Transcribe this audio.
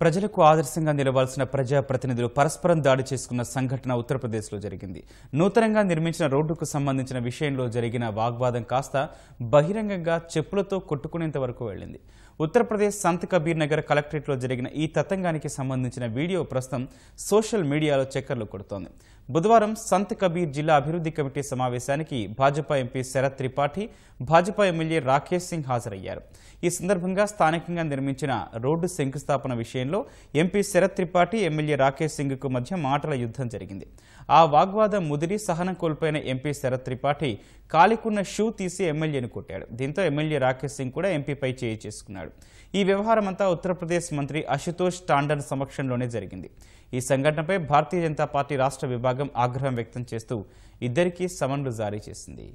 ప్రజలకు ఆదర్శంగా నిలవాల్సిన ప్రజాప్రతినిధులు పరస్పరం దాడి చేసుకున్న సంఘటన ఉత్తరప్రదేశ్లో జరిగింది. నూతనంగా నిర్మించిన రోడ్డుకు సంబంధించిన విషయంలో జరిగిన వాగ్వాదం కాస్త బహిరంగంగా చెప్పులతో కొట్టుకునేంత వరకు వెళ్లింది. ఉత్తరప్రదేశ్ సంత్ కబీర్ నగర్ కలెక్టరేట్లో జరిగిన ఈ తతంగానికి సంబంధించిన వీడియో ప్రస్తుతం సోషల్ మీడియాలో చక్కర్లు కొడుతోంది. బుధవారం సంత్ కబీర్ జిల్లా అభివృద్ధి కమిటీ సమావేశానికి భాజపా ఎంపీ శరత్ త్రిపాఠి, భాజపా ఎమ్మెల్యే రాకేష్ సింగ్ హాజరయ్యారు. ఈ సందర్భంగా స్థానికంగా నిర్మించిన రోడ్డు శంకుస్థాపన విషయంలో ఎంపీ శరత్ త్రిపాఠి, ఎమ్మెల్యే రాకేష్ సింగ్కు మధ్య మాటల యుద్ధం జరిగింది. ఆ వాగ్వాదం ముదిరి సహనం కోల్పోయిన ఎంపీ శరత్ త్రిపాఠి కాలికున్న షూ తీసి ఎమ్మెల్యేను కొట్టాడు. దీంతో ఎమ్మెల్యే రాకేష్ సింగ్ కూడా ఎంపీపై చేయి చేసుకున్నాడు. ఈ వ్యవహారమంతా ఉత్తరప్రదేశ్ మంత్రి అశుతోష్ టాండన్ సమక్షంలోనే జరిగింది. ఈ సంఘటనపై భారతీయ జనతా పార్టీ రాష్ట్ర విభాగం ఆగ్రహం వ్యక్తం చేస్తూ ఇద్దరికీ సమన్లు జారీ చేసింది.